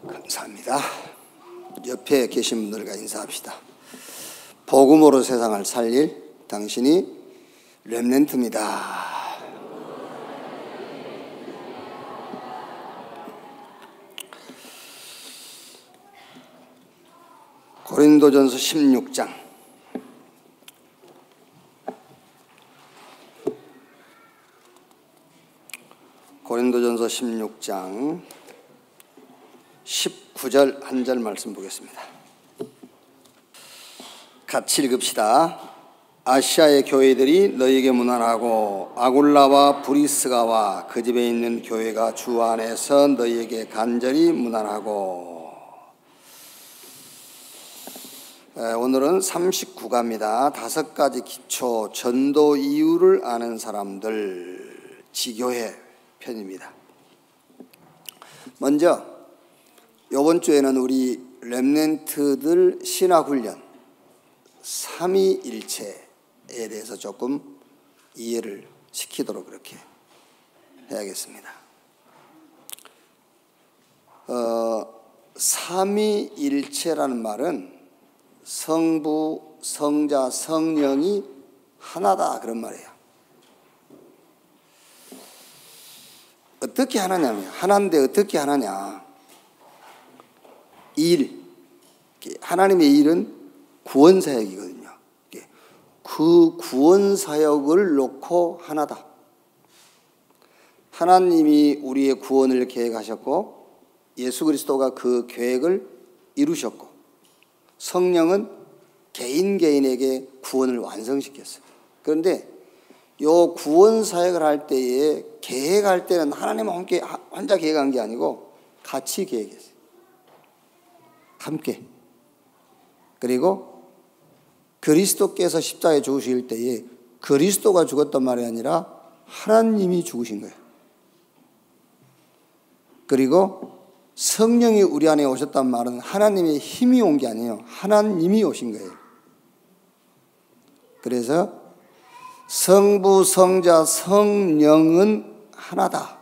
감사합니다. 옆에 계신 분들과 인사합시다. 복음으로 세상을 살릴 당신이 렘넌트입니다. 고린도전서 16장 고린도전서 16장 19절 한 절 말씀 보겠습니다. 같이 읽읍시다. 아시아의 교회들이 너희에게 문안하고 아굴라와 브리스가와 그 집에 있는 교회가 주 안에서 너희에게 간절히 문안하고. 오늘은 39가입니다. 5가지 기초 전도 이유를 아는 사람들 지교회 편입니다. 먼저 이번 주에는 우리 렘넌트들 신학훈련 삼위일체에 대해서 조금 이해를 시키도록 그렇게 해야겠습니다. 삼위일체라는 말은 성부, 성자, 성령이 하나다 그런 말이에요. 어떻게 하느냐면 하나인데 어떻게 하느냐. 하나님의 일은 구원사역이거든요. 그 구원사역을 놓고 하나다. 하나님이 우리의 구원을 계획하셨고 예수 그리스도가 그 계획을 이루셨고 성령은 개인에게 구원을 완성시켰어요. 그런데 요 구원사역을 할 때에 계획할 때는 하나님은 함께 혼자 계획한 게 아니고 같이 계획했어요. 함께. 그리고 그리스도께서 십자가에 죽으실 때에 그리스도가 죽었단 말이 아니라 하나님이 죽으신 거예요. 그리고 성령이 우리 안에 오셨단 말은 하나님의 힘이 온 게 아니에요. 하나님이 오신 거예요. 그래서 성부, 성자, 성령은 하나다.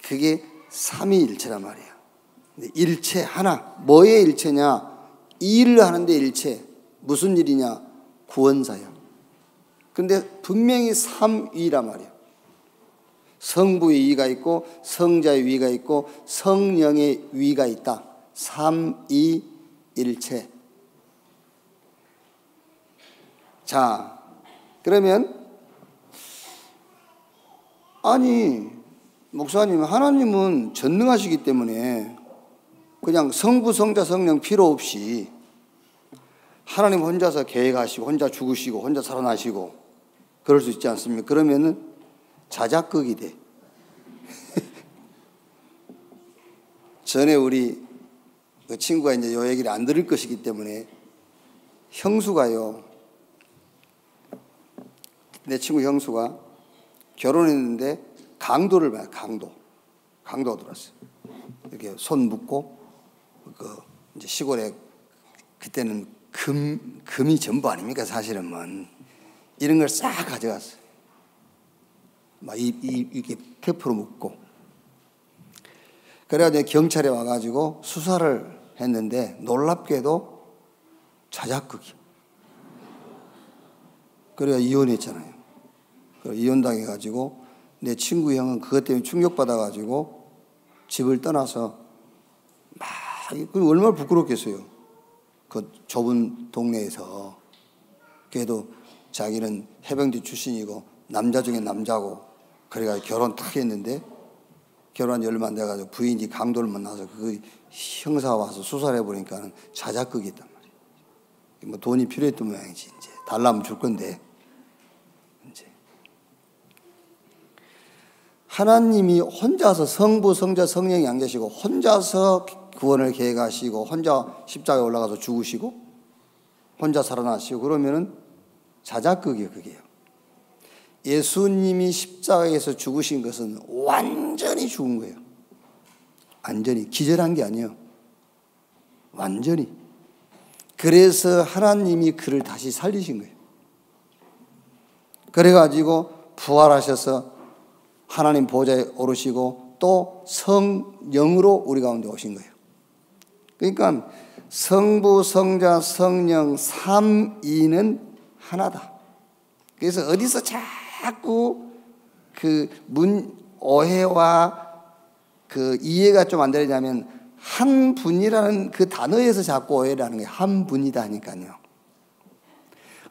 그게 삼위일체란 말이에요. 일체 하나. 뭐의 일체냐? 일을 하는데 일체. 무슨 일이냐? 구원사역. 그런데 분명히 삼위란 말이에요. 성부의 위가 있고 성자의 위가 있고 성령의 위가 있다. 삼위일체. 자, 그러면 아니 목사님 하나님은 전능하시기 때문에 그냥 성부, 성자, 성령 필요 없이 하나님 혼자서 계획하시고 혼자 죽으시고 혼자 살아나시고 그럴 수 있지 않습니까? 그러면은 자작극이 돼. 전에 우리 그 친구가 이제 요 얘기를 안 들을 것이기 때문에 형수가요. 내 친구 형수가 결혼했는데 강도를 봐요. 강도가 들어왔어요. 이렇게 손 묶고 그 이제 시골에 그때는 금이 전부 아닙니까? 사실은 뭐 이런 걸 싹 가져갔어요. 막 이렇게 테이프로 묶고. 그래가지고 경찰에 와가지고 수사를 했는데 놀랍게도 자작극이요. 그래야 이혼했잖아요. 그래서 이혼당해가지고 내 친구 형은 그것 때문에 충격받아가지고 집을 떠나서 막 얼마나 부끄럽겠어요. 그 좁은 동네에서. 그래도 자기는 해병대 출신이고 남자 중에 남자고 그래가지고 결혼 딱 했는데 결혼한 지 얼마 안 돼가지고 부인이 강도를 만나서 그 형사가 와서 수사를 해보니까 자작극이 있단 말이에요. 뭐 돈이 필요했던 모양이지. 이제 달라면 줄 건데 이제 하나님이 혼자서 성부, 성자, 성령이 안 계시고 혼자서 구원을 계획하시고 혼자 십자가에 올라가서 죽으시고 혼자 살아나시고 그러면은 자작극이에요. 그게요. 예수님이 십자가에서 죽으신 것은 완전히 죽은 거예요. 완전히. 기절한 게 아니에요. 완전히. 그래서 하나님이 그를 다시 살리신 거예요. 그래가지고 부활하셔서 하나님 보좌에 오르시고 또 성령으로 우리 가운데 오신 거예요. 그러니까 성부, 성자, 성령 삼위는 하나다. 그래서 어디서 자꾸 그 오해와 그 이해가 좀 안 되냐면 한 분이라는 그 단어에서 자꾸 오해를 하는 거예요. 한 분이다 하니까요.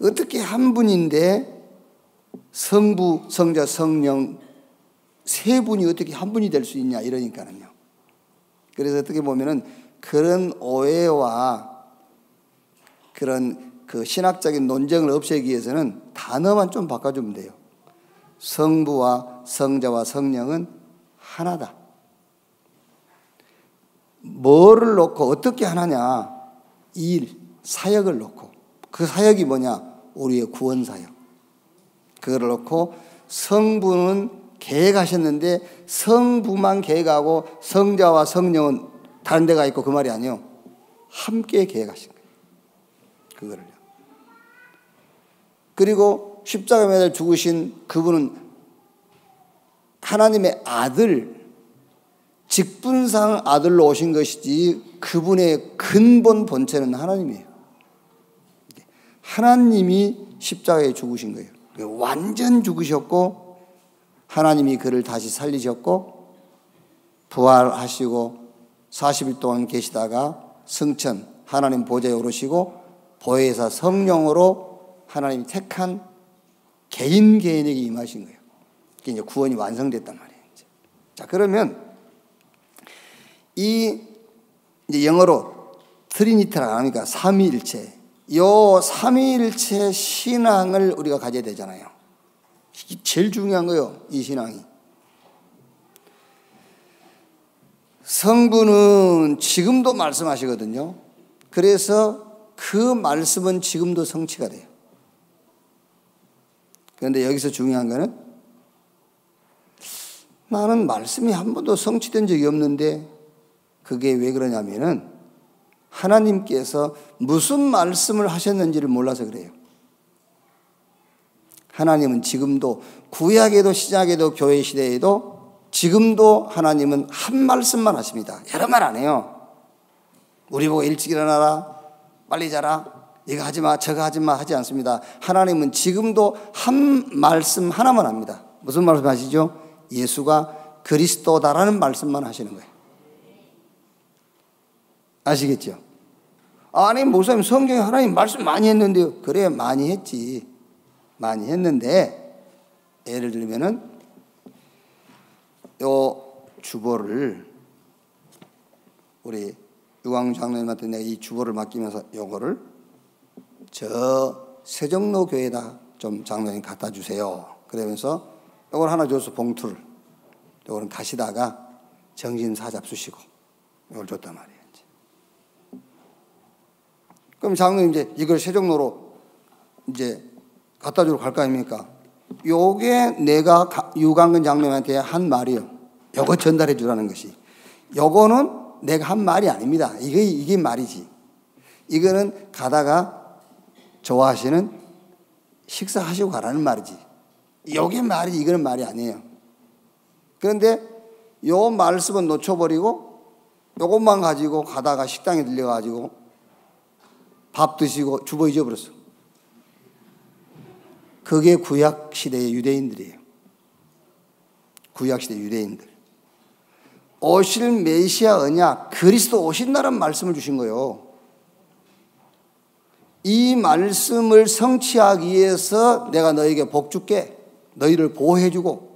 어떻게 한 분인데 성부, 성자, 성령 세 분이 어떻게 한 분이 될 수 있냐 이러니까는요. 그래서 어떻게 보면은 그런 오해와 그런 그 신학적인 논쟁을 없애기 위해서는 단어만 좀 바꿔주면 돼요. 성부와 성자와 성령은 하나다. 뭐를 놓고 어떻게 하나냐? 일, 사역을 놓고. 그 사역이 뭐냐? 우리의 구원 사역. 그거를 놓고 성부는 계획하셨는데 성부만 계획하고 성자와 성령은 다른 데가 있고 그 말이 아니에요. 함께 계획하신 거예요. 그거를요. 그리고 십자가 매달 죽으신 그분은 하나님의 아들, 직분상 아들로 오신 것이지 그분의 근본 본체는 하나님이에요. 하나님이 십자가에 죽으신 거예요. 완전 죽으셨고 하나님이 그를 다시 살리셨고 부활하시고 40일 동안 계시다가 승천 하나님 보좌에 오르시고 보혜사 성령으로 하나님이 택한 개인에게 임하신 거예요. 이게 이제 구원이 완성됐단 말이에요. 자, 그러면 이 이제 영어로 트리니티라고 하니까 삼위일체. 요 삼위일체 신앙을 우리가 가져야 되잖아요. 이게 제일 중요한 거예요. 이 신앙이. 성부는 지금도 말씀하시거든요. 그래서 그 말씀은 지금도 성취가 돼요. 그런데 여기서 중요한 거는 나는 말씀이 한 번도 성취된 적이 없는데 그게 왜 그러냐면은 하나님께서 무슨 말씀을 하셨는지를 몰라서 그래요. 하나님은 지금도 구약에도 신약에도 교회 시대에도 지금도 하나님은 한 말씀만 하십니다. 여러 말 안 해요. 우리 보고 일찍 일어나라, 빨리 자라, 이거 하지 마, 저거 하지 마 하지 않습니다. 하나님은 지금도 한 말씀 하나만 합니다. 무슨 말씀 하시죠? 예수가 그리스도다라는 말씀만 하시는 거예요. 아시겠죠? 아니 목사님 성경에 하나님 말씀 많이 했는데요. 그래 많이 했지. 많이 했는데 예를 들면은 요 주보를 우리 유광 장로님한테 내가 이 주보를 맡기면서 요거를 저 세종로 교회에다 좀 장로님 갖다 주세요. 그러면서 요걸 하나 줘서 봉투를 요거는 가시다가 정신사 잡수시고 요걸 줬단 말이에요. 그럼 장로님 이제 이걸 세종로로 이제 갖다 주러 갈 거 아닙니까? 요게 내가 유광근 장로님한테 한 말이요. 요거 전달해 주라는 것이. 요거는 내가 한 말이 아닙니다. 이게 말이지. 이거는 가다가 좋아하시는 식사하시고 가라는 말이지. 요게 말이지. 이거는 말이 아니에요. 그런데 요 말씀은 놓쳐버리고 요것만 가지고 가다가 식당에 들려가지고 밥 드시고 주보 잊어버렸어. 그게 구약시대의 유대인들이에요. 구약시대 유대인들. 오실 메시아 언약, 그리스도 오신다는 말씀을 주신 거예요. 이 말씀을 성취하기 위해서 내가 너에게 복 줄게. 너희를 보호해주고.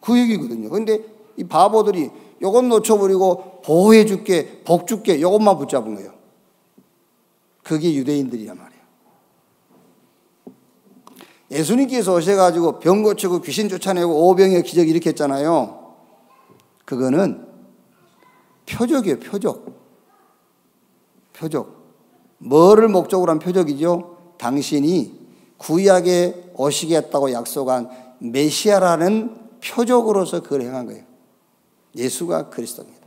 그 얘기거든요. 그런데 이 바보들이 요것 놓쳐버리고 보호해줄게, 복 줄게, 요것만 붙잡은 거예요. 그게 유대인들이란 말이에요. 예수님께서 오셔가지고 병 고치고 귀신 쫓아내고 오병이어 기적 일으켰잖아요. 그거는 표적이에요. 표적. 뭐를 목적으로 한 표적이죠? 당신이 구약에 오시겠다고 약속한 메시아라는 표적으로서 그걸 행한 거예요. 예수가 그리스도입니다.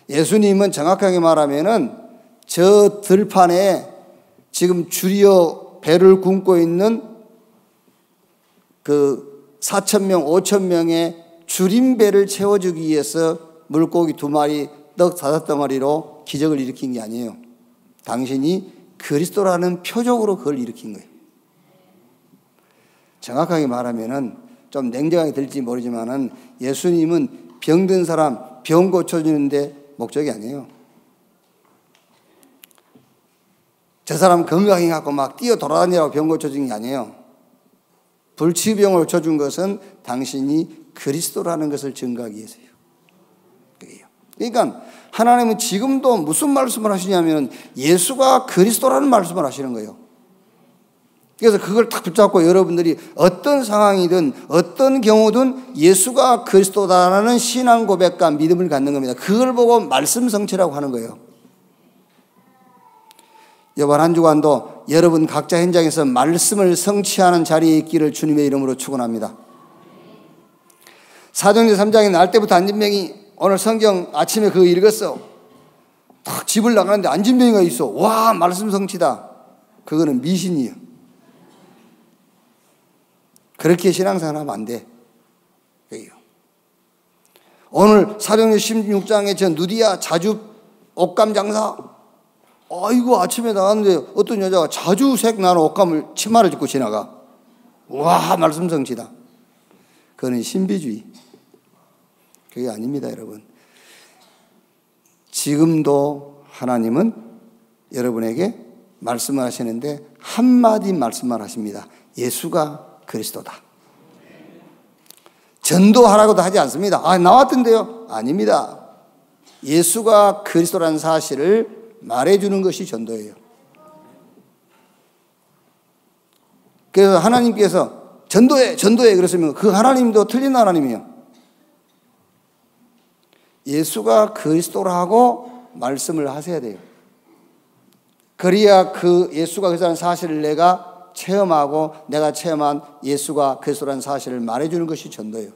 예수님은 정확하게 말하면은 저 들판에 지금 줄이어 배를 굶고 있는 그 4,000명, 5,000명의 줄임배를 채워주기 위해서 물고기 2마리 떡 5덩어리로 기적을 일으킨 게 아니에요. 당신이 그리스도라는 표적으로 그걸 일으킨 거예요. 정확하게 말하면은 좀 냉정하게 들릴지 모르지만은 예수님은 병든 사람 병 고쳐주는데 목적이 아니에요. 저 사람 건강해 갖고 막 뛰어 돌아다니라고 병 고쳐준 게 아니에요. 불치병을 고쳐준 것은 당신이 그리스도라는 것을 증거하기 위해서요. 그러니까 하나님은 지금도 무슨 말씀을 하시냐면 예수가 그리스도라는 말씀을 하시는 거예요. 그래서 그걸 딱 붙잡고 여러분들이 어떤 상황이든 어떤 경우든 예수가 그리스도다라는 신앙 고백과 믿음을 갖는 겁니다. 그걸 보고 말씀 성취라고 하는 거예요. 이번 한 주간도 여러분 각자 현장에서 말씀을 성취하는 자리에 있기를 주님의 이름으로 축원합니다. 사도행전 3장에 날 때부터 안진병이 오늘 성경 아침에 그거 읽었어. 딱 집을 나가는데 안진병이가 있어. 와, 말씀 성취다. 그거는 미신이에요. 그렇게 신앙생활하면 안 돼. 오늘 사도행전 16장에 저 누디아 자주 옷감 장사. 아이고, 아침에 나갔는데 어떤 여자가 자주색 나는 옷감을 치마를 입고 지나가. 와, 말씀 성취다. 그거는 신비주의. 그게 아닙니다, 여러분. 지금도 하나님은 여러분에게 말씀을 하시는데 한마디 말씀만 하십니다. 예수가 그리스도다. 전도하라고도 하지 않습니다. 아, 나왔던데요? 아닙니다. 예수가 그리스도라는 사실을 말해주는 것이 전도예요. 그래서 하나님께서 전도해 그랬으면 그 하나님도 틀린 하나님이에요. 예수가 그리스도라고 말씀을 하셔야 돼요. 그래야 그 예수가 그리스도라는 사실을 내가 체험하고 내가 체험한 예수가 그리스도라는 사실을 말해주는 것이 전도예요.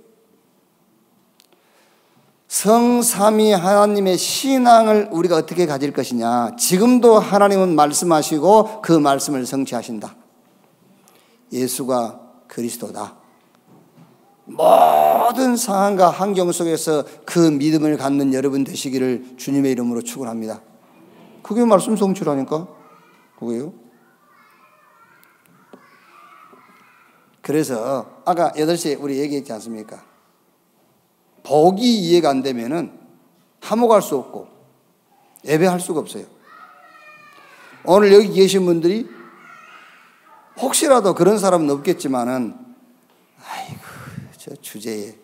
성삼위 하나님의 신앙을 우리가 어떻게 가질 것이냐. 지금도 하나님은 말씀하시고 그 말씀을 성취하신다. 예수가 그리스도다. 모든 상황과 환경 속에서 그 믿음을 갖는 여러분 되시기를 주님의 이름으로 축원합니다. 그게 말씀 성취라니까. 그게요. 그래서 아까 8시에 우리 얘기했지 않습니까? 복이 이해가 안 되면은 화목할 수 없고 예배할 수가 없어요. 오늘 여기 계신 분들이 혹시라도 그런 사람은 없겠지만은 아이고 저 주제에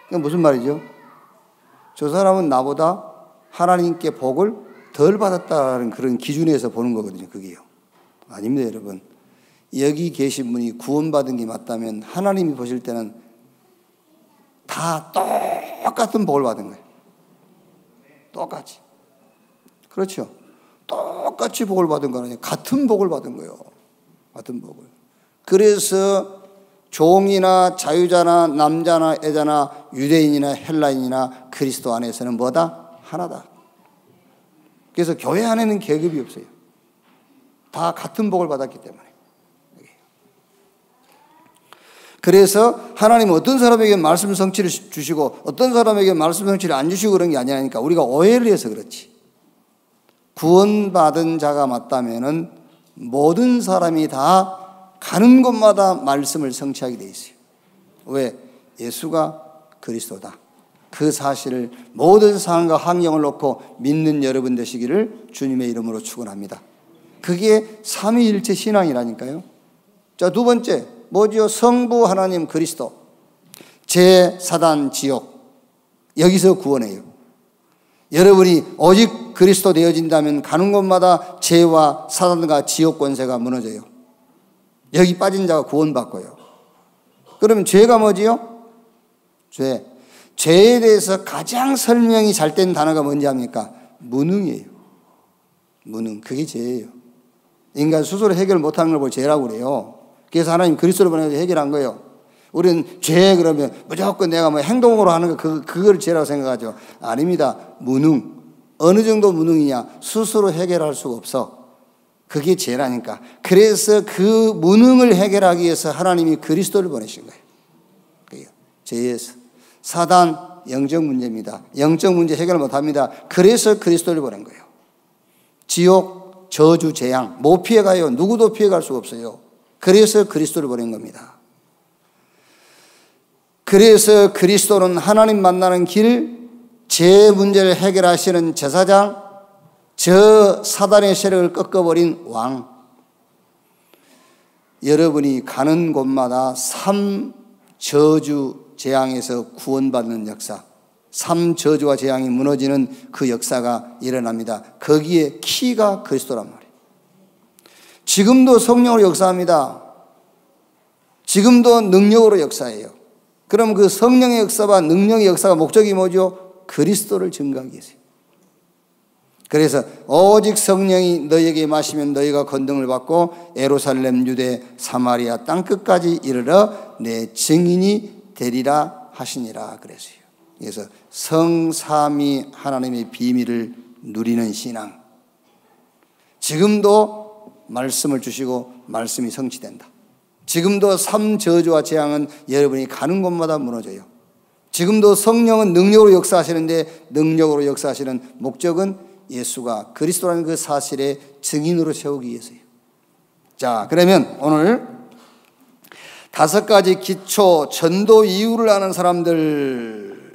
그게 무슨 말이죠? 저 사람은 나보다 하나님께 복을 덜 받았다는 그런 기준에서 보는 거거든요. 그게요. 아닙니다, 여러분. 여기 계신 분이 구원받은 게 맞다면 하나님이 보실 때는 다 똑같은 복을 받은 거예요. 똑같이. 그렇죠. 똑같이 복을 받은 거 아니에요. 같은 복을 받은 거예요. 같은 복을. 그래서 종이나 자유자나 남자나 여자나 유대인이나 헬라인이나 그리스도 안에서는 뭐다? 하나다. 그래서 교회 안에는 계급이 없어요. 다 같은 복을 받았기 때문에. 그래서 하나님은 어떤 사람에게 말씀 성취를 주시고 어떤 사람에게 말씀 성취를 안 주시고 그런 게 아니라니까. 우리가 오해를 해서 그렇지. 구원받은 자가 맞다면은 모든 사람이 다 가는 곳마다 말씀을 성취하게 돼 있어요. 왜? 예수가 그리스도다. 그 사실을 모든 상황과 환경을 놓고 믿는 여러분 되시기를 주님의 이름으로 축원합니다. 그게 삼위일체 신앙이라니까요. 자, 두 번째 뭐죠? 성부 하나님 그리스도, 죄, 사단, 지옥. 여기서 구원해요. 여러분이 오직 그리스도 되어진다면 가는 곳마다 죄와 사단과 지옥 권세가 무너져요. 여기 빠진 자가 구원받고요. 그러면 죄가 뭐지요? 죄. 죄에 대해서 가장 설명이 잘 된 단어가 뭔지 압니까? 무능이에요. 무능. 그게 죄예요. 인간 스스로 해결 못하는 걸 보고 죄라고 그래요. 그래서 하나님 그리스도를 보내서 해결한 거예요. 우리는 죄 그러면 무조건 내가 뭐 행동으로 하는 거 그걸 죄라고 생각하죠. 아닙니다. 무능. 어느 정도 무능이냐? 스스로 해결할 수가 없어. 그게 죄라니까. 그래서 그 무능을 해결하기 위해서 하나님이 그리스도를 보내신 거예요. 죄에서. 사단, 영적 문제입니다. 영적 문제 해결 못합니다. 그래서 그리스도를 보낸 거예요. 지옥, 저주, 재앙 못 피해가요. 누구도 피해갈 수가 없어요. 그래서 그리스도를 보낸 겁니다. 그래서 그리스도는 하나님 만나는 길, 제 문제를 해결하시는 제사장, 저 사단의 세력을 꺾어버린 왕. 여러분이 가는 곳마다 3저주 재앙에서 구원받는 역사, 3저주와 재앙이 무너지는 그 역사가 일어납니다. 거기에 키가 그리스도란 말이에요. 지금도 성령으로 역사합니다. 지금도 능력으로 역사해요. 그럼 그 성령의 역사와 능력의 역사가 목적이 뭐죠? 그리스도를 증거하기 위해서요. 그래서 오직 성령이 너희에게 마시면 너희가 권능을 받고 예루살렘, 유대, 사마리아 땅끝까지 이르러 내 증인이 되리라 하시니라 그랬어요. 그래서 성삼위 하나님의 비밀을 누리는 신앙. 지금도 말씀을 주시고 말씀이 성취된다. 지금도 3저주와 재앙은 여러분이 가는 곳마다 무너져요. 지금도 성령은 능력으로 역사하시는데 능력으로 역사하시는 목적은 예수가 그리스도라는 그 사실의 증인으로 세우기 위해서요. 자, 그러면 오늘 5가지 기초 전도 이유를 아는 사람들,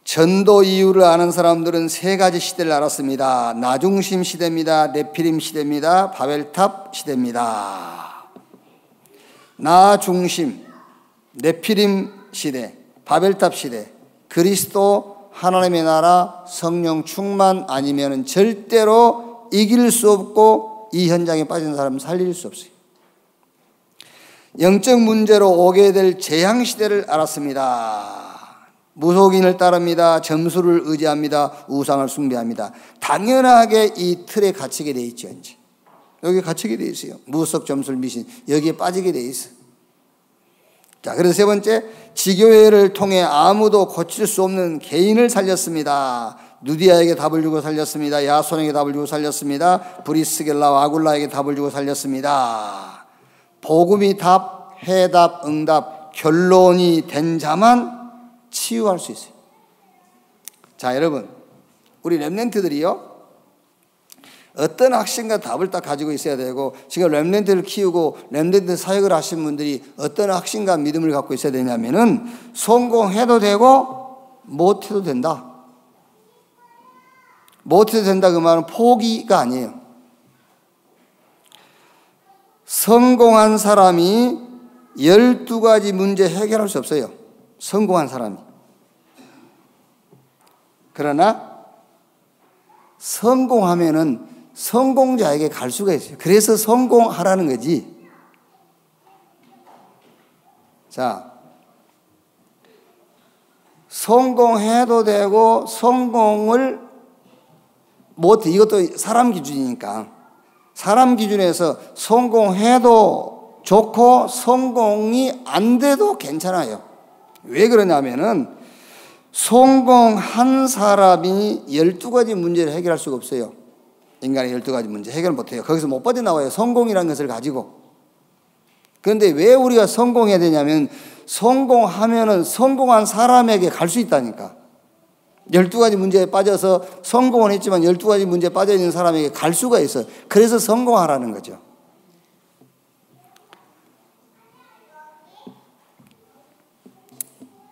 전도 이유를 아는 사람들은 3가지 시대를 알았습니다. 나중심 시대입니다. 네피림 시대입니다. 바벨탑 시대입니다. 나중심, 네피림 시대, 바벨탑 시대, 그리스도 하나님의 나라 성령 충만 아니면 절대로 이길 수 없고 이 현장에 빠진 사람은 살릴 수 없어요. 영적 문제로 오게 될 재앙시대를 알았습니다. 무속인을 따릅니다. 점수를 의지합니다. 우상을 숭배합니다. 당연하게 이 틀에 갇히게 돼 있죠. 이제. 여기 갇히게 돼 있어요. 무속, 점술, 미신 여기에 빠지게 돼 있어요. 자, 그래서 3번째, 지교회를 통해 아무도 고칠 수 없는 개인을 살렸습니다. 누디아에게 답을 주고 살렸습니다. 야손에게 답을 주고 살렸습니다. 브리스겔라와 아굴라에게 답을 주고 살렸습니다. 복음이 답, 해답, 응답, 결론이 된 자만 치유할 수 있어요. 자, 여러분, 우리 렘넌트들이요, 어떤 확신과 답을 딱 가지고 있어야 되고, 지금 렘넌트를 키우고 렘넌트 사역을 하신 분들이 어떤 확신과 믿음을 갖고 있어야 되냐면은 성공해도 되고 못해도 된다. 못해도 된다 그 말은 포기가 아니에요. 성공한 사람이 12가지 문제 해결할 수 없어요. 성공한 사람이. 그러나 성공하면은 성공자에게 갈 수가 있어요. 그래서 성공하라는 거지. 자, 성공해도 되고 성공을 못해. 이것도 사람 기준이니까. 사람 기준에서 성공해도 좋고 성공이 안 돼도 괜찮아요. 왜 그러냐면은 성공한 사람이 12가지 문제를 해결할 수가 없어요. 인간의 12가지 문제 해결 못해요. 거기서 못 빠져나와요. 성공이라는 것을 가지고. 그런데 왜 우리가 성공해야 되냐면 성공하면은 성공한 사람에게 갈 수 있다니까. 12가지 문제에 빠져서 성공은 했지만 12가지 문제에 빠져있는 사람에게 갈 수가 있어요. 그래서 성공하라는 거죠.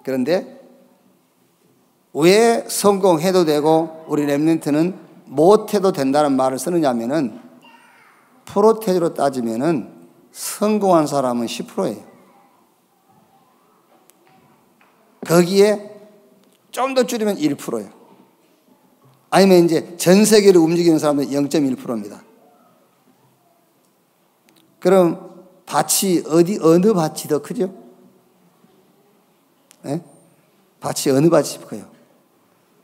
그런데 왜 성공해도 되고 우리 렘넌트는 못해도 된다는 말을 쓰느냐면은 프로테이로 따지면은 성공한 사람은 10%예요. 거기에 좀 더 줄이면 1%예요. 아니면 이제 전 세계를 움직이는 사람은 0.1%입니다. 그럼 밭이 어느 밭이 더 크죠? 네? 밭이 어느 밭이 커요?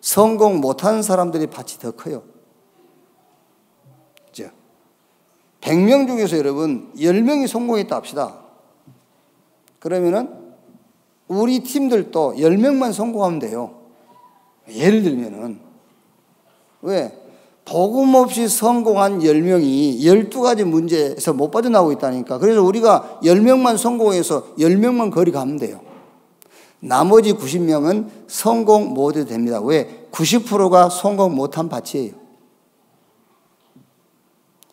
성공 못하는 사람들이 밭이 더 커요. 그죠? 100명 중에서 여러분 10명이 성공했다 합시다. 그러면은 우리 팀들도 10명만 성공하면 돼요. 예를 들면은. 왜? 복음 없이 성공한 10명이 12가지 문제에서 못 빠져나오고 있다니까. 그래서 우리가 10명만 성공해서 10명만 거리 가면 돼요. 나머지 90명은 성공 못 해도 됩니다. 왜? 90%가 성공 못한 밭이에요.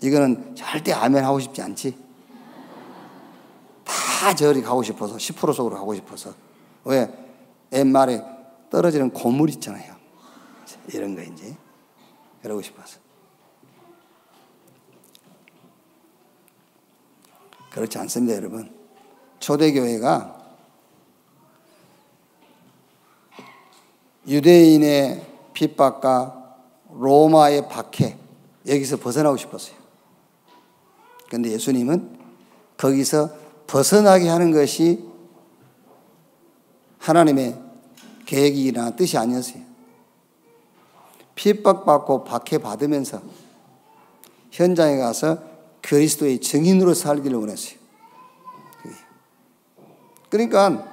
이거는 절대 아멘 하고 싶지 않지? 다 저리 가고 싶어서 10% 속으로 가고 싶어서. 왜? 옛말에 떨어지는 고물 있잖아요. 이런 거 이제 그러고 싶어서. 그렇지 않습니다, 여러분. 초대교회가 유대인의 핍박과 로마의 박해, 여기서 벗어나고 싶었어요. 그런데 예수님은 거기서 벗어나게 하는 것이 하나님의 계획이나 뜻이 아니었어요. 핍박받고 박해받으면서 현장에 가서 그리스도의 증인으로 살기를 원했어요. 그러니까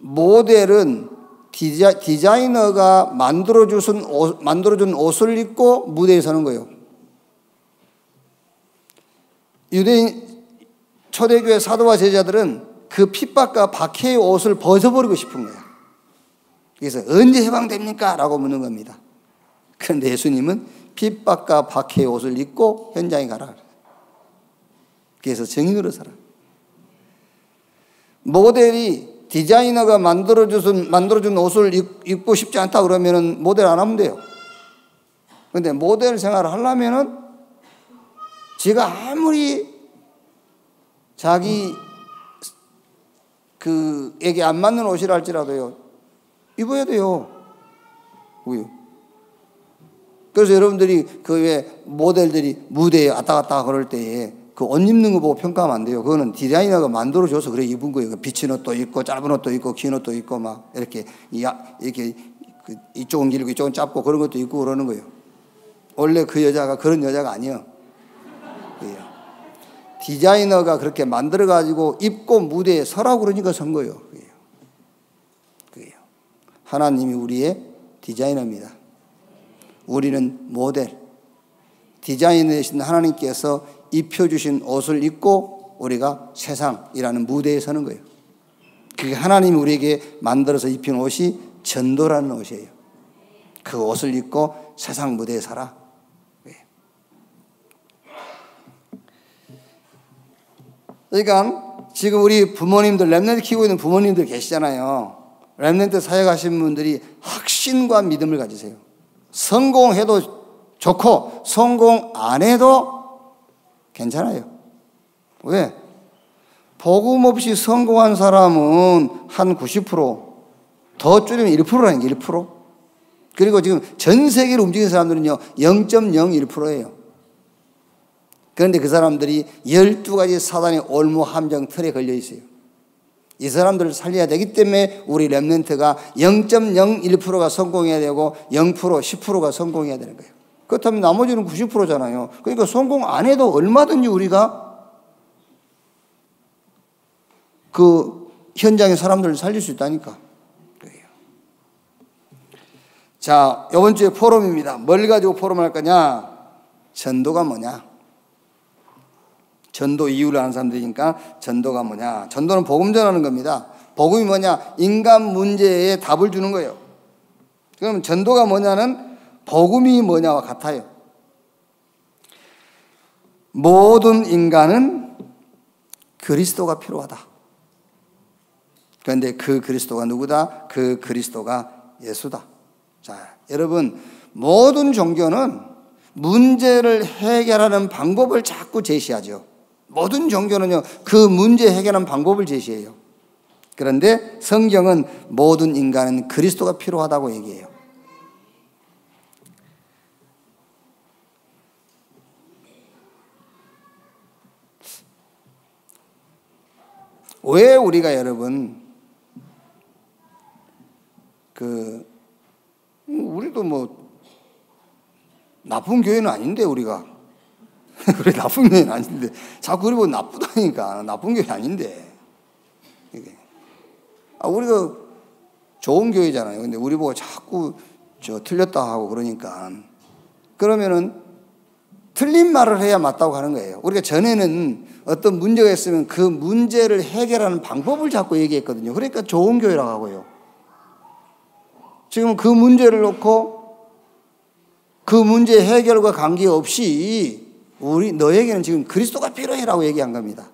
모델은 디자이너가 만들어준 옷을 입고 무대에 서는 거예요. 유대인 초대교회 사도와 제자들은 그 핍박과 박해의 옷을 벗어버리고 싶은 거예요. 그래서 언제 해방됩니까? 라고 묻는 겁니다. 그런데 예수님은 핍박과 박해의 옷을 입고 현장에 가라. 그래서 증인으로 살아. 모델이 디자이너가 만들어준 옷을 입고 싶지 않다 그러면은 모델 안 하면 돼요. 그런데 모델 생활을 하려면은 지가 아무리 자기 그에게 안 맞는 옷이라 할지라도요, 입어야 돼요. 왜요? 그래서 여러분들이 그 왜 모델들이 무대에 왔다 갔다 그럴 때에 그 옷 입는 거 보고 평가하면 안 돼요. 그거는 디자이너가 만들어줘서 그래 입은 거예요. 비친 옷도 입고 짧은 옷도 입고 긴 옷도 입고 막 이렇게 이쪽은 길고 이쪽은 짧고 그런 것도 입고 그러는 거예요. 원래 그 여자가 그런 여자가 아니에요. 디자이너가 그렇게 만들어가지고 입고 무대에 서라고 그러니까 선 거예요. 그게요. 하나님이 우리의 디자이너입니다. 우리는 모델. 디자이너이신 하나님께서 입혀주신 옷을 입고 우리가 세상이라는 무대에 서는 거예요. 그게 하나님이 우리에게 만들어서 입힌 옷이 전도라는 옷이에요. 그 옷을 입고 세상 무대에 서라. 그러니까 지금 우리 부모님들, 렘넌트 키우고 있는 부모님들 계시잖아요. 렘넌트 사역하시는 분들이 확신과 믿음을 가지세요. 성공해도 좋고 성공 안 해도 괜찮아요. 왜? 복음 없이 성공한 사람은 한 90%, 더 줄이면 1%라는 게 1%. 그리고 지금 전 세계를 움직이는 사람들은요 0.01%예요. 그런데 그 사람들이 12가지 사단의 올무 함정 틀에 걸려 있어요. 이 사람들을 살려야 되기 때문에 우리 렘넌트가 0.01%가 성공해야 되고 0%, 10%가 성공해야 되는 거예요. 그렇다면 나머지는 90%잖아요. 그러니까 성공 안 해도 얼마든지 우리가 그 현장의 사람들을 살릴 수 있다니까. 자, 이번 주에 포럼입니다. 뭘 가지고 포럼할 거냐? 전도가 뭐냐? 전도 이유를 아는 사람들이니까 전도가 뭐냐? 전도는 복음 전하는 겁니다. 복음이 뭐냐? 인간 문제에 답을 주는 거예요. 그럼 전도가 뭐냐는 복음이 뭐냐와 같아요. 모든 인간은 그리스도가 필요하다. 그런데 그 그리스도가 누구다? 그 그리스도가 예수다. 자, 여러분, 모든 종교는 문제를 해결하는 방법을 자꾸 제시하죠. 모든 종교는요, 그 문제 해결하는 방법을 제시해요. 그런데 성경은 모든 인간은 그리스도가 필요하다고 얘기해요. 왜 우리가 여러분, 우리도 뭐, 나쁜 교회는 아닌데, 우리가. 우리 나쁜 교회는 아닌데. 자꾸 우리 보고 나쁘다니까. 나쁜 교회 아닌데. 우리가 좋은 교회잖아요. 근데 우리 보고 자꾸 틀렸다 하고 그러니까. 그러면은 틀린 말을 해야 맞다고 하는 거예요. 우리가 전에는 어떤 문제가 있으면 그 문제를 해결하는 방법을 자꾸 얘기했거든요. 그러니까 좋은 교회라고 하고요. 지금 그 문제를 놓고 그 문제 해결과 관계없이 너에게는 지금 그리스도가 필요해라고 얘기한 겁니다.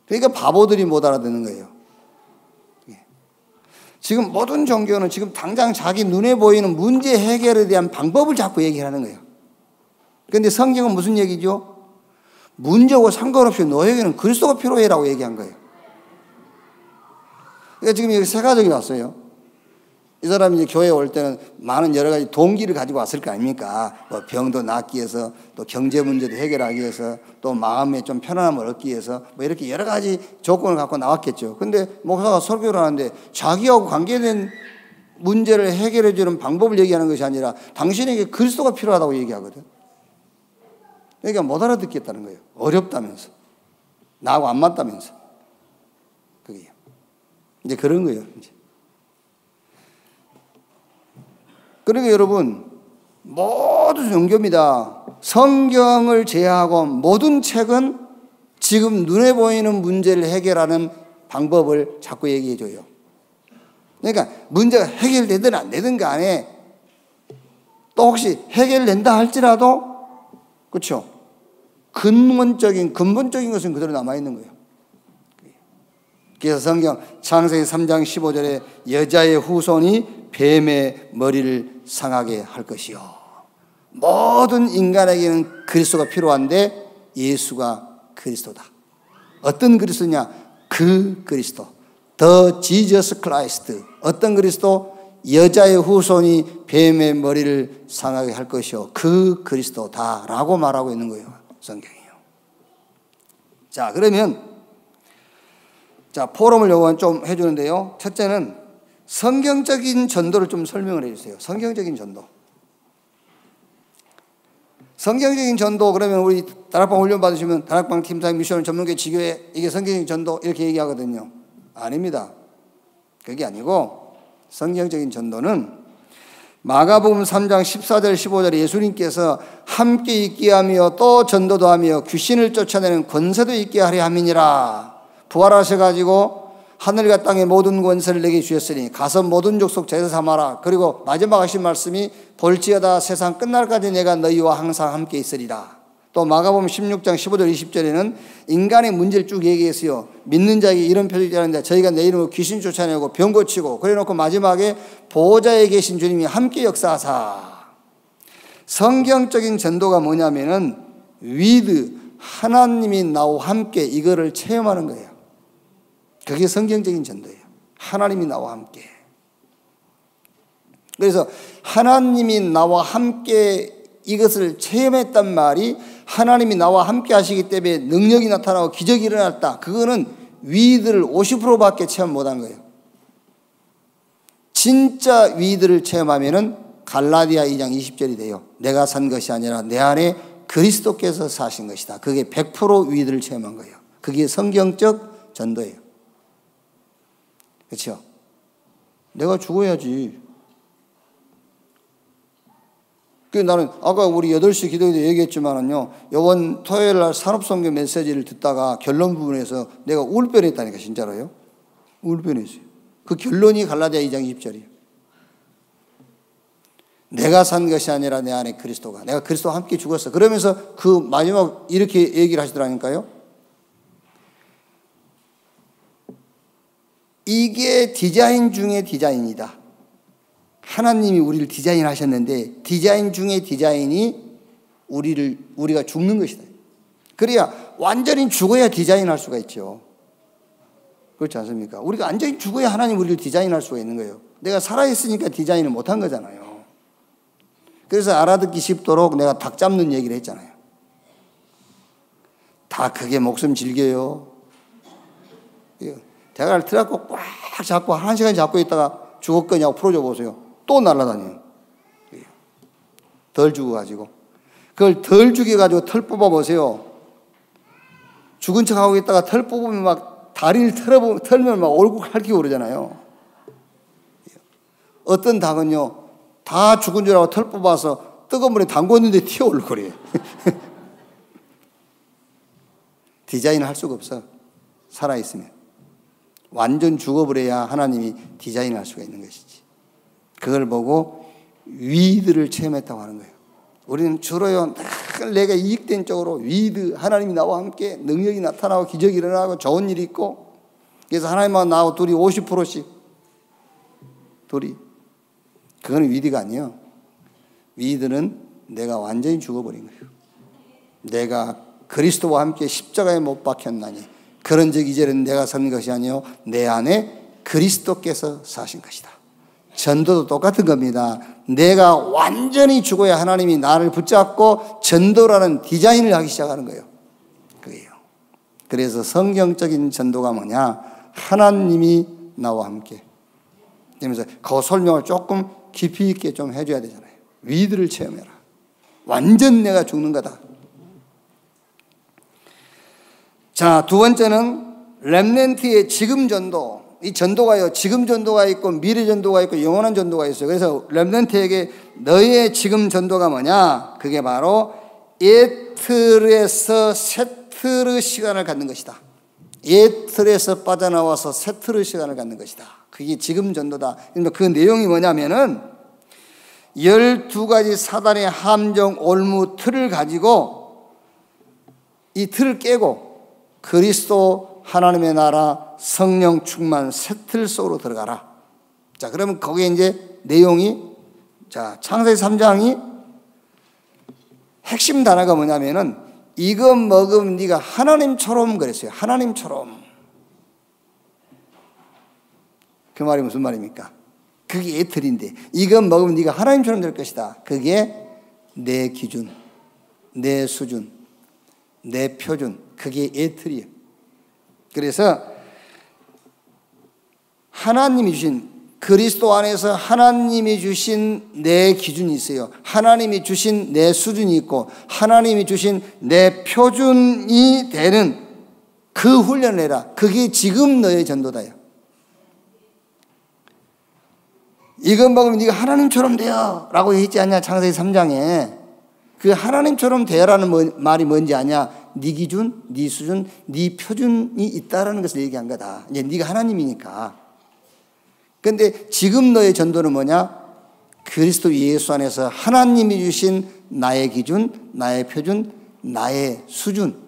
그러니까 바보들이 못 알아듣는 거예요. 지금 모든 종교는 지금 당장 자기 눈에 보이는 문제 해결에 대한 방법을 자꾸 얘기하는 거예요. 그런데 성경은 무슨 얘기죠? 문제와 상관없이 너에게는 그리스도가 필요해라고 얘기한 거예요. 그러니까 지금 여기 세 가족이 왔어요. 이 사람이 이제 교회에 올 때는 많은 여러 가지 동기를 가지고 왔을 거 아닙니까? 뭐 병도 낫기 위해서, 또 경제 문제도 해결하기 위해서, 또 마음에 좀 편안함을 얻기 위해서, 뭐 이렇게 여러 가지 조건을 갖고 나왔겠죠. 근데 목사가 설교를 하는데 자기하고 관계된 문제를 해결해 주는 방법을 얘기하는 것이 아니라 당신에게 그리스도가 필요하다고 얘기하거든. 그러니까 못 알아듣겠다는 거예요. 어렵다면서. 나하고 안 맞다면서. 그게 이제 그런 거예요. 이제. 그러니까 여러분, 모두 종교입니다. 성경을 제외하고 모든 책은 지금 눈에 보이는 문제를 해결하는 방법을 자꾸 얘기해 줘요. 그러니까 문제가 해결되든 안 되든 간에 또 혹시 해결된다 할지라도 그렇죠. 근본적인 것은 그대로 남아있는 거예요. 그래서 성경 창세기 3장 15절에 여자의 후손이 뱀의 머리를 상하게 할 것이요. 모든 인간에게는 그리스도가 필요한데 예수가 그리스도다. 어떤 그리스도냐? 그 그리스도. The Jesus Christ. 어떤 그리스도? 여자의 후손이 뱀의 머리를 상하게 할 것이요. 그 그리스도다라고 말하고 있는 거예요. 성경이요. 자, 그러면 자, 포럼을 요번 좀 해주는데요. 첫째는 성경적인 전도를 좀 설명을 해주세요. 성경적인 전도. 성경적인 전도, 그러면 우리 다락방 훈련 받으시면 다락방 팀장 미션 전문계 지교회 이게 성경적인 전도 이렇게 얘기하거든요. 아닙니다. 그게 아니고 성경적인 전도는 마가복음 3장 14절 15절에 예수님께서 함께 있게 하며 또 전도도 하며 귀신을 쫓아내는 권세도 있게 하려 함이니라. 부활하셔가지고 하늘과 땅의 모든 권세를 내게 주셨으니 가서 모든 족속 제자 삼아라. 그리고 마지막 하신 말씀이 볼지어다 세상 끝날까지 내가 너희와 항상 함께 있으리라. 또 마가복음 16장 15절 20절에는 인간의 문제를 쭉 얘기했어요. 믿는 자에게 이런 표적이 하는데 저희가 내 이름으로 귀신 쫓아내고 병 고치고, 그래놓고 마지막에 보호자에 계신 주님이 함께 역사하사. 성경적인 전도가 뭐냐면은 with 하나님이 나와 함께 이거를 체험하는 거예요. 그게 성경적인 전도예요. 하나님이 나와 함께. 그래서 하나님이 나와 함께 이것을 체험했단 말이 하나님이 나와 함께 하시기 때문에 능력이 나타나고 기적이 일어났다. 그거는 위들을 50%밖에 체험 못한 거예요. 진짜 위들을 체험하면은 갈라디아 2장 20절이 돼요. 내가 산 것이 아니라 내 안에 그리스도께서 사신 것이다. 그게 100% 위들을 체험한 거예요. 그게 성경적 전도예요. 그렇죠? 내가 죽어야지. 그래서 나는 아까 우리 8시 기도회도 얘기했지만은요, 이번 토요일 날 산업선교 메시지를 듣다가 결론 부분에서 내가 울 뻔했다니까, 진짜로요. 울 뻔했어요. 그 결론이 갈라디아 2장 20절이에요. 내가 산 것이 아니라 내 안에 그리스도가. 내가 그리스도와 함께 죽었어. 그러면서 그 마지막 이렇게 얘기를 하시더라니까요. 이게 디자인 중에 디자인이다. 하나님이 우리를 디자인하셨는데 디자인 중에 디자인이 우리가 죽는 것이다. 그래야 완전히 죽어야 디자인할 수가 있죠. 그렇지 않습니까? 우리가 완전히 죽어야 하나님 우리를 디자인할 수가 있는 거예요. 내가 살아있으니까 디자인을 못한 거잖아요. 그래서 알아듣기 쉽도록 내가 닭 잡는 얘기를 했잖아요. 다 그게 목숨 질겨요. 대가를 틀어갖고 꽉 잡고 1시간 잡고 있다가 죽었거냐고 풀어줘 보세요. 또 날아다녀요. 덜 죽어가지고. 그걸 덜 죽여가지고 털 뽑아보세요. 죽은 척하고 있다가 털 뽑으면 막 다리를 털면 막 얼굴 핥히고 그러잖아요. 어떤 닭은요, 다 죽은 줄 알고 털 뽑아서 뜨거운 물에 담궜는데 튀어 올거려요. 디자인을 할 수가 없어. 살아있으면. 완전 죽어버려야 하나님이 디자인을 할 수가 있는 것이지. 그걸 보고 위드를 체험했다고 하는 거예요. 우리는 주로요, 내가 이익된 쪽으로 위드, 하나님이 나와 함께 능력이 나타나고 기적이 일어나고 좋은 일이 있고, 그래서 하나님하고 나하고 둘이 50%씩 둘이. 그건 위드가 아니에요. 위드는 내가 완전히 죽어버린 거예요. 내가 그리스도와 함께 십자가에 못 박혔나니 그런즉 이제는 내가 사는 것이 아니요 내 안에 그리스도께서 사신 것이다. 전도도 똑같은 겁니다. 내가 완전히 죽어야 하나님이 나를 붙잡고 전도라는 디자인을 하기 시작하는 거예요. 그게요. 그래서 성경적인 전도가 뭐냐? 하나님이 나와 함께. 그러면서 그 설명을 조금 깊이 있게 좀 해줘야 되잖아요. 위드를 체험해라. 완전 내가 죽는 거다. 자, 두 번째는 렘넌트의 지금 전도. 이 전도가요, 지금 전도가 있고 미래 전도가 있고 영원한 전도가 있어요. 그래서 렘넌트에게 너의 지금 전도가 뭐냐? 그게 바로 옛틀에서 새틀의 시간을 갖는 것이다. 옛틀에서 빠져나와서 새틀의 시간을 갖는 것이다. 그게 지금 전도다. 그 내용이 뭐냐면은 12가지 사단의 함정 올무 틀을 가지고 이 틀을 깨고 그리스도 하나님의 나라 성령 충만 새 틀 속으로 들어가라. 자, 그러면 거기에 이제 내용이, 자, 창세기 3장이 핵심 단어가 뭐냐면은 이거 먹으면 네가 하나님처럼 그랬어요. 하나님처럼. 그 말이 무슨 말입니까? 그게 예틀인데 이거 먹으면 네가 하나님처럼 될 것이다. 그게 내 기준, 내 수준, 내 표준. 그게 예틀이에요. 그래서 하나님이 주신, 그리스도 안에서 하나님이 주신 내 기준이 있어요. 하나님이 주신 내 수준이 있고 하나님이 주신 내 표준이 되는 그 훈련을 해라. 그게 지금 너의 전도다요. 이것 먹으면 네가 하나님처럼 되어 라고 했지 않냐? 창세기 3장에. 그 하나님처럼 되어라는 말이 뭔지 아냐? 네 기준, 네 수준, 네 표준이 있다라는 것을 얘기한 거다. 이제 네가 하나님이니까. 그런데 지금 너의 전도는 뭐냐? 그리스도 예수 안에서 하나님이 주신 나의 기준, 나의 표준, 나의 수준.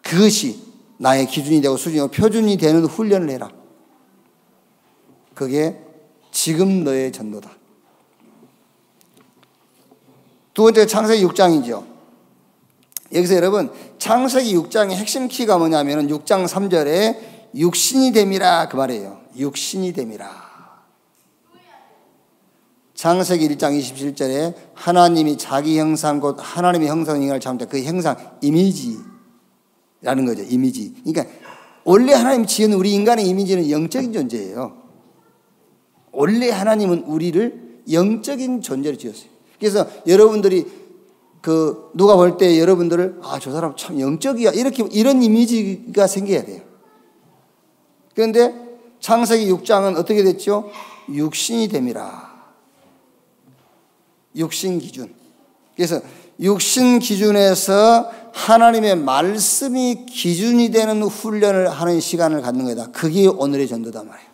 그것이 나의 기준이 되고 수준이고 표준이 되는 훈련을 해라. 그게 지금 너의 전도다. 두 번째 창세기 6장이죠. 여기서 여러분 창세기 6장의 핵심 키가 뭐냐면 6장 3절에 육신이 됨이라 그 말이에요. 육신이 됨이라. 창세기 1장 27절에 하나님이 자기 형상 곧 하나님의 형상을 인간을 잡는다. 그 형상 이미지라는 거죠. 이미지. 그러니까 원래 하나님 지은 우리 인간의 이미지는 영적인 존재예요. 원래 하나님은 우리를 영적인 존재로 지었어요. 그래서 여러분들이 누가 볼 때 여러분들을 저 사람 참 영적이야 이런 이미지가 생겨야 돼요. 그런데 창세기 6장은 어떻게 됐죠? 육신이 됨이라. 육신 기준. 그래서 육신 기준에서 하나님의 말씀이 기준이 되는 훈련을 하는 시간을 갖는 거다. 그게 오늘의 전도다 말이에요.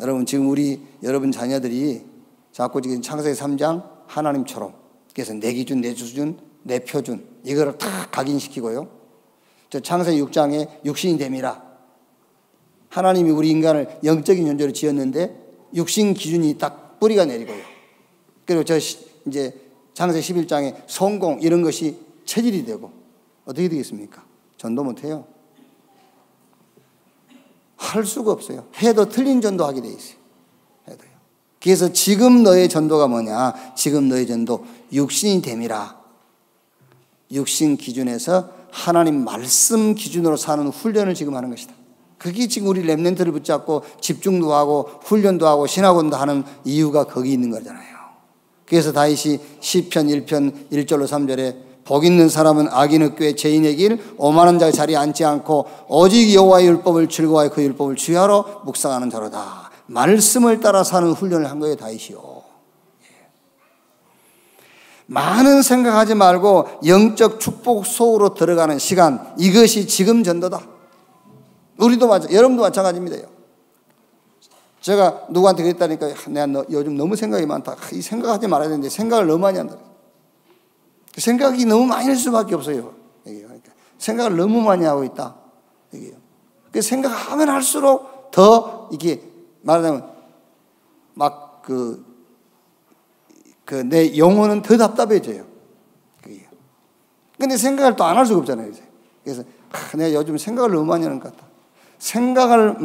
여러분 지금 여러분 자녀들이 자꾸 지금 창세기 3장 하나님처럼 그래서 내 기준, 내 수준, 내 표준 이거를 다 각인시키고요. 저 창세기 6장에 육신이 됨이라. 하나님이 우리 인간을 영적인 존재로 지었는데 육신 기준이 딱 뿌리가 내리고요. 그리고 이제 창세기 11장에 성공 이런 것이 체질이 되고 어떻게 되겠습니까? 전도 못해요. 할 수가 없어요. 해도 틀린 전도하게 돼 있어요. 해도요. 그래서 지금 너의 전도가 뭐냐? 지금 너의 전도 육신이 됨이라. 육신 기준에서 하나님 말씀 기준으로 사는 훈련을 지금 하는 것이다. 그게 지금 우리 렘넌트를 붙잡고 집중도 하고 훈련도 하고 신학원도 하는 이유가 거기 있는 거잖아요. 그래서 다윗이 시편 1편 1절로 3절에 복 있는 사람은 악인의 꾀 죄인의 길 오만한 자의 자리에 앉지 않고 오직 여호와의 율법을 즐거워하여 그 율법을 주야로 묵상하는 자로다. 말씀을 따라 사는 훈련을 한 거예요, 다윗이요. 많은 생각하지 말고 영적 축복 속으로 들어가는 시간, 이것이 지금 전도다. 우리도 여러분도 마찬가지입니다. 제가 누구한테 그랬다니까, 내가 요즘 너무 생각이 많다. 이 생각하지 말아야 되는데 생각을 너무 많이 한다. 생각이 너무 많이 할 수밖에 없어요. 그러니까 생각을 너무 많이 하고 있다. 그 생각하면 할수록 더 이게 말하자면 막 내 영혼은 더 답답해져요. 근데 생각을 또 안 할 수가 없잖아요. 이제. 그래서 내가 요즘 생각을 너무 많이 하는 것 같다. 생각하는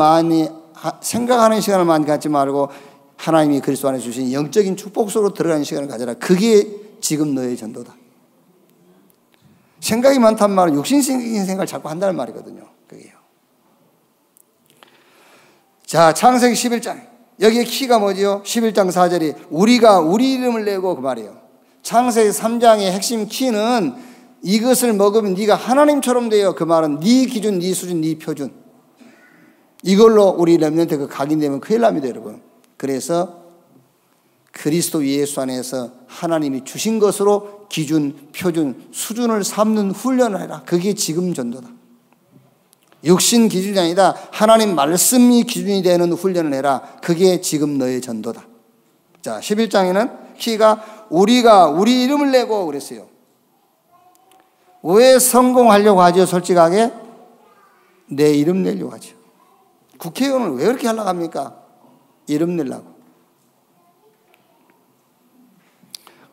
시간을 많이 갖지 말고 하나님이 그리스도 안에 주신 영적인 축복 속으로 들어가는 시간을 가져라. 그게 지금 너의 전도다. 생각이 많다는 말은 육신적인 생각을 자꾸 한다는 말이거든요. 그게요. 자, 창세기 11장. 여기에 키가 뭐지요? 11장 4절이 우리가 우리 이름을 내고 그 말이에요. 창세기 3장의 핵심 키는 이것을 먹으면 네가 하나님처럼 돼요. 그 말은 네 기준, 네 수준, 네 표준. 이걸로 우리 렘넌트가 각인되면 큰일 납니다, 여러분. 그래서 그리스도 예수 안에서 하나님이 주신 것으로 기준, 표준, 수준을 삼는 훈련을 해라. 그게 지금 전도다. 육신 기준이 아니다. 하나님 말씀이 기준이 되는 훈련을 해라. 그게 지금 너의 전도다. 자, 11장에는 키가 우리가 우리 이름을 내고 그랬어요. 왜 성공하려고 하죠? 솔직하게 내 이름 내려고 하죠. 국회의원을 왜 그렇게 하려고 합니까? 이름 내려고.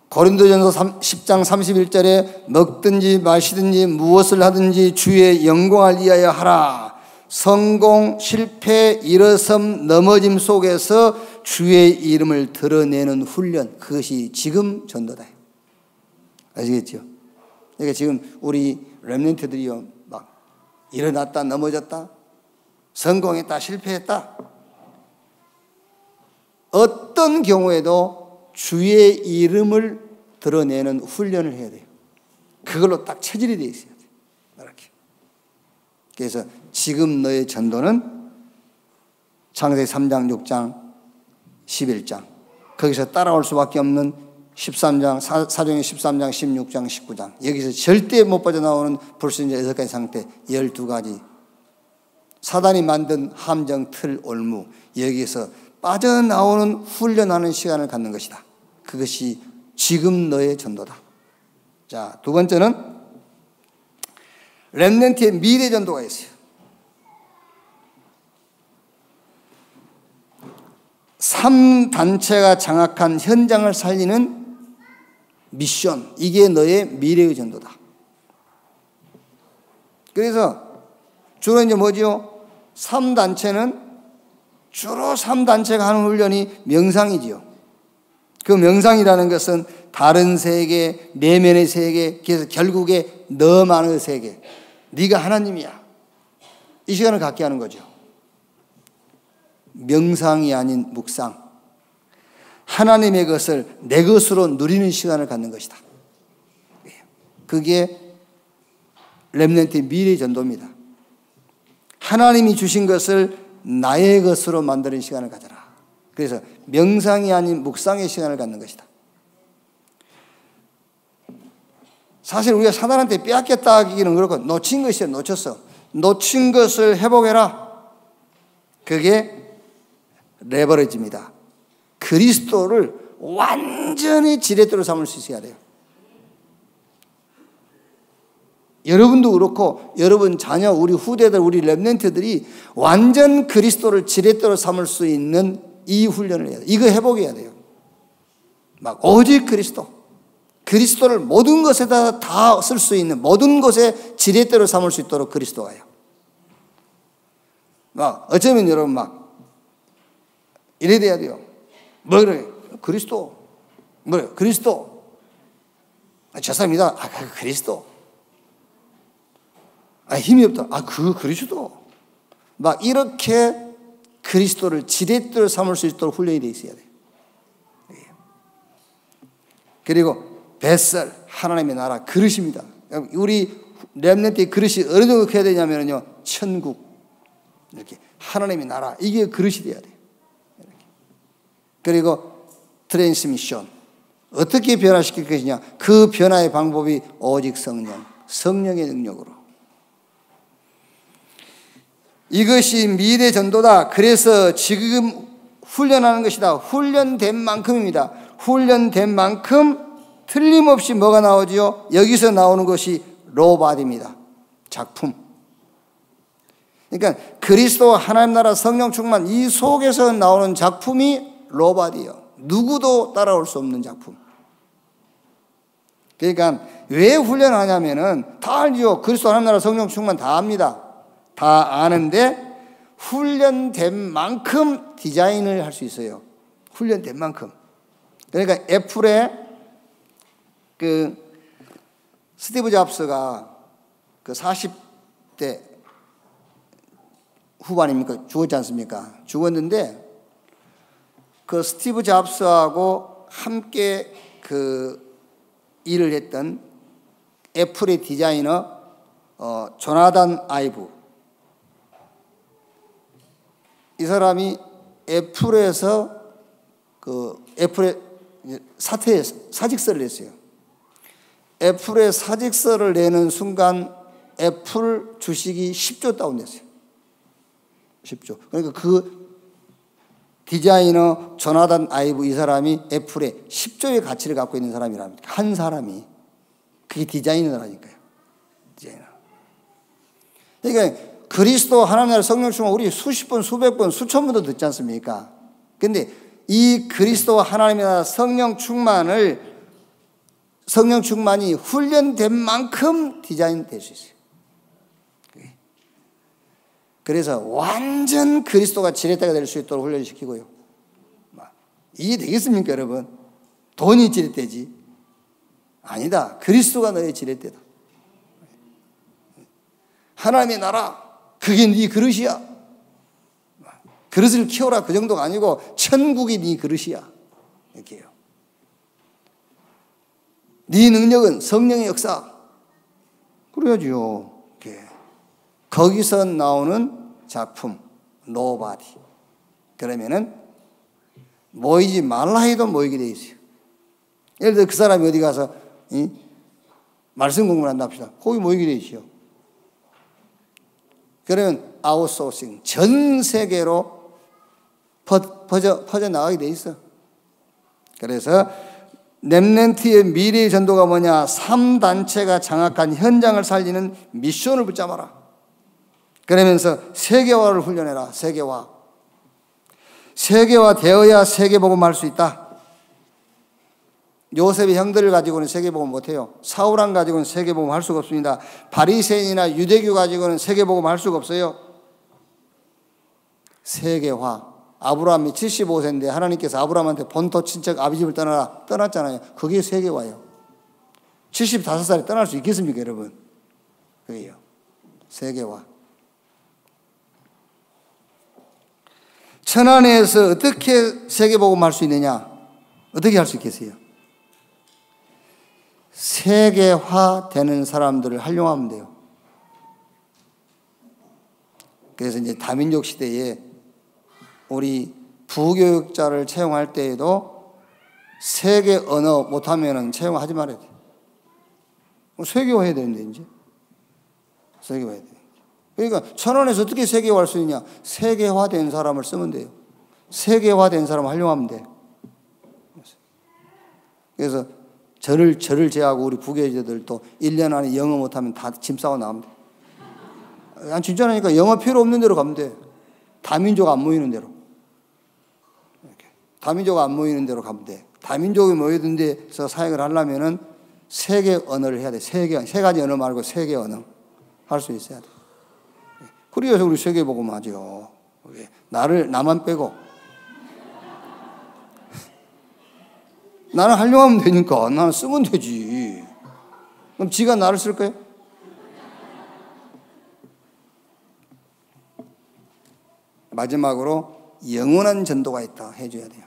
고린도전서 10장 31절에 먹든지 마시든지 무엇을 하든지 주의 영광을 위하여 하라. 성공, 실패, 일어섬, 넘어짐 속에서 주의 이름을 드러내는 훈련, 그것이 지금 전도다. 아시겠죠? 그러니까 지금 우리 렘넌트들이요, 막 일어났다 넘어졌다, 성공했다 실패했다, 어떤 경우에도 주의 이름을 드러내는 훈련을 해야 돼요. 그걸로 딱 체질이 되어 있어야 돼요. 이렇게. 그래서 지금 너의 전도는 창세기 3장, 6장, 11장 거기서 따라올 수밖에 없는 13장, 사도행전 13장, 16장, 19장 여기서 절대 못 빠져나오는 불순종 6가지 상태 12가지 사단이 만든 함정, 틀, 올무 여기에서 빠져나오는 훈련하는 시간을 갖는 것이다. 그것이 지금 너의 전도다. 자, 두 번째는 렘넌트의 미래 전도가 있어요. 3단체가 장악한 현장을 살리는 미션, 이게 너의 미래의 전도다. 그래서 주로 이제 뭐지요? 3단체는 주로 3단체가 하는 훈련이 명상이지요. 그 명상이라는 것은 다른 세계, 내면의 세계, 그래서 결국에 너만의 세계, 네가 하나님이야. 이 시간을 갖게 하는 거죠. 명상이 아닌 묵상, 하나님의 것을 내 것으로 누리는 시간을 갖는 것이다. 그게 렘넌트의 미래 전도입니다. 하나님이 주신 것을 나의 것으로 만드는 시간을 가져라. 그래서 명상이 아닌 묵상의 시간을 갖는 것이다. 사실 우리가 사단한테 빼앗겼다 하기는 그렇고 놓친 것이야. 놓쳤어. 놓친 것을 회복해라. 그게 레버리지입니다. 그리스도를 완전히 지렛대로 삼을 수 있어야 돼요. 여러분도 그렇고 여러분 자녀, 우리 후대들, 우리 렘넌트들이 완전 그리스도를 지렛대로 삼을 수 있는 이 훈련을 해야 돼요. 이거 회복해야 돼요. 막 오직 그리스도를 모든 것에다 다 쓸 수 있는 모든 것에 지렛대로 삼을 수 있도록 그리스도가요. 막 어쩌면 여러분 막 이래 돼야 돼요. 뭐 그래? 그리스도. 뭐래? 그리스도. 저 사람이다. 그리스도. 힘이 없다. 그리스도. 막 이렇게 그리스도를 지렛대로 삼을 수 있도록 훈련이 되어 있어야 돼요. 그리고 뱃살, 하나님의 나라, 그릇입니다. 우리 렘넌트의 그릇이 어느 정도 해야 되냐면요, 천국, 이렇게 하나님의 나라, 이게 그릇이 돼야 돼요. 이렇게. 그리고 트랜스미션, 어떻게 변화시킬 것이냐? 그 변화의 방법이 오직 성령의 능력으로. 이것이 미래 전도다. 그래서 지금 훈련하는 것이다. 훈련된 만큼입니다. 훈련된 만큼 틀림없이 뭐가 나오지요? 여기서 나오는 것이 로바디입니다. 작품. 그러니까 그리스도 하나님 나라 성령 충만 이 속에서 나오는 작품이 로바디예요. 누구도 따라올 수 없는 작품. 그러니까 왜 훈련하냐면은 다 알죠. 그리스도 하나님 나라 성령 충만 다 압니다. 다 아는데 훈련된 만큼 디자인을 할 수 있어요. 훈련된 만큼. 그러니까 애플의 그 스티브 잡스가 그 40대 후반입니까? 죽었지 않습니까? 죽었는데 그 스티브 잡스하고 함께 그 일을 했던 애플의 디자이너 조나단 아이브, 이 사람이 애플에서 그 애플의 사퇴에 사직서를 냈어요. 애플의 사직서를 내는 순간 애플 주식이 10조 다운됐어요. 10조. 그러니까 그 디자이너 조나단 아이브, 이 사람이 애플의 10조의 가치를 갖고 있는 사람이랍니다. 한 사람이. 그게 디자이너라니까요. 디자이너. 그러니까 그리스도 하나님 나라 성령 충만 우리 수십 번, 수백 번, 수천 번도 듣지 않습니까? 근데 이 그리스도 하나님의 나라 성령 충만이 훈련된 만큼 디자인될 수 있어요. 그래서 완전 그리스도가 지렛대가 될 수 있도록 훈련시키고요. 이해되겠습니까, 여러분? 돈이 지렛대지? 아니다. 그리스도가 너의 지렛대다. 하나님의 나라, 그게 네 그릇이야. 그릇을 키워라, 그 정도가 아니고 천국이 네 그릇이야. 이렇게요. 네 능력은 성령의 역사. 그래야지요. 이렇게. 거기서 나오는 작품, 노바디. 그러면은 모이지 말라 해도 모이게 돼 있어요. 예를 들어 그 사람이 어디 가서 말씀 공부를 한다 합시다. 거기 모이게 돼 있어요. 그러면 아웃소싱, 전 세계로 퍼져 나가게 돼 있어. 그래서 렘넌트의 미래의 전도가 뭐냐? 3단체가 장악한 현장을 살리는 미션을 붙잡아라. 그러면서 세계화를 훈련해라. 세계화. 세계화 되어야 세계복음 할 수 있다. 요셉의 형들을 가지고는 세계복음 못해요. 사울왕 가지고는 세계복음 할 수가 없습니다. 바리새인이나 유대교 가지고는 세계복음 할 수가 없어요. 세계화. 아브라함이 75세인데 하나님께서 아브라함한테 본토 친척 아비집을 떠나라. 떠났잖아요. 그게 세계화예요. 75살에 떠날 수 있겠습니까, 여러분? 그게요. 세계화. 천안에서 어떻게 세계복음 할 수 있느냐? 어떻게 할 수 있겠어요? 세계화되는 사람들을 활용하면 돼요. 그래서 이제 다민족 시대에 우리 부교육자를 채용할 때에도 세계 언어 못하면 채용하지 말아야 돼요. 세계화해야 되는데 이제. 세계화해야 돼요. 그러니까 천안에서 어떻게 세계화할 수 있냐? 세계화된 사람을 쓰면 돼요. 세계화된 사람을 활용하면 돼요. 그래서 저를 제하고 우리 부교육자들도 1년 안에 영어 못하면 다 짐 싸고 나가면 돼요. 아니 진짜라니까. 영어 필요 없는 데로 가면 돼. 다민족 안 모이는 데로. 이렇게. 다민족 안 모이는 데로 가면 돼. 다민족이 모이는 데서 사역을 하려면은 세계 언어를 해야 돼. 세 가지 언어 말고 세계 언어 할 수 있어야 돼. 그래서 우리 세계복음 하죠. 나만 빼고. 나는 활용하면 되니까. 나는 쓰면 되지. 그럼 지가 나를 쓸까요? 마지막으로 영원한 전도가 있다 해줘야 돼요.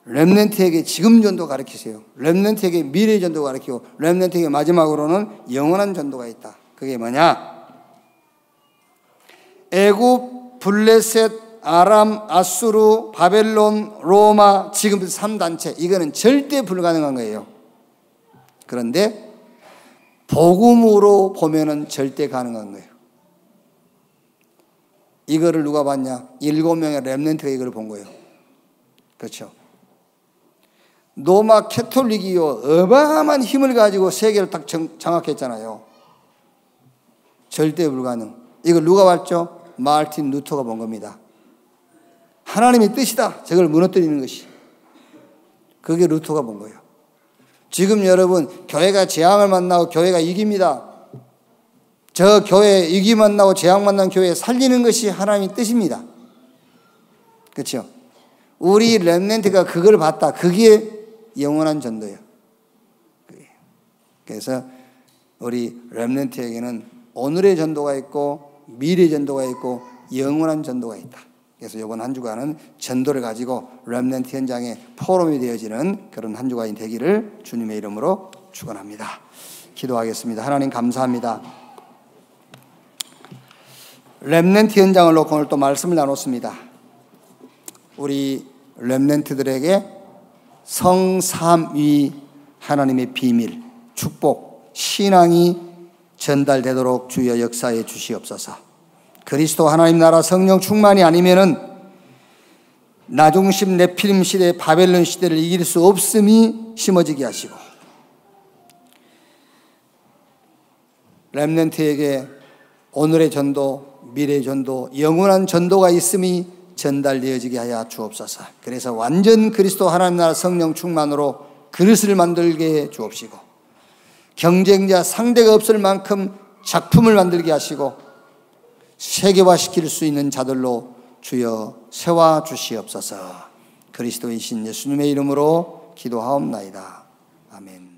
렘넌트에게 지금 전도 가르치세요. 렘넌트에게 미래 전도 가르치고, 렘넌트에게 마지막으로는 영원한 전도가 있다. 그게 뭐냐? 애굽, 블레셋, 아람, 아수르, 바벨론, 로마, 지금 3단체, 이거는 절대 불가능한 거예요. 그런데 복음으로 보면은 절대 가능한 거예요. 이거를 누가 봤냐? 7명의 렘넌트가 이걸 본 거예요. 그렇죠? 로마 캐톨릭이요, 어마어마한 힘을 가지고 세계를 딱 장악했잖아요. 절대 불가능. 이걸 누가 봤죠? 마르틴 루터가 본 겁니다. 하나님의 뜻이다. 저걸 무너뜨리는 것이. 그게 루터가 본 거예요. 지금 여러분, 교회가 재앙을 만나고 교회가 이깁니다. 저 교회 위기 만나고 재앙 만난 교회 살리는 것이 하나님의 뜻입니다. 그렇죠? 우리 렘넌트가 그걸 봤다. 그게 영원한 전도예요. 그래서 우리 렘넌트에게는 오늘의 전도가 있고 미래의 전도가 있고 영원한 전도가 있다. 그래서 이번 한 주간은 전도를 가지고 렘넌트 현장에 포럼이 되어지는 그런 한 주간이 되기를 주님의 이름으로 축원합니다. 기도하겠습니다. 하나님 감사합니다. 렘넌트 현장을 놓고 오늘 또 말씀을 나눴습니다. 우리 렘넌트들에게 성삼위 하나님의 비밀, 축복, 신앙이 전달되도록 주여 역사해 주시옵소서. 그리스도 하나님 나라 성령 충만이 아니면은 나중심 네피림 시대, 바벨론 시대를 이길 수 없음이 심어지게 하시고, 렘넌트에게 오늘의 전도, 미래의 전도, 영원한 전도가 있음이 전달되어지게 하여 주옵소서. 그래서 완전 그리스도 하나님 나라 성령 충만으로 그릇을 만들게 해 주옵시고, 경쟁자 상대가 없을 만큼 작품을 만들게 하시고 세계화시킬 수 있는 자들로 주여 세워 주시옵소서. 그리스도이신 예수님의 이름으로 기도하옵나이다. 아멘.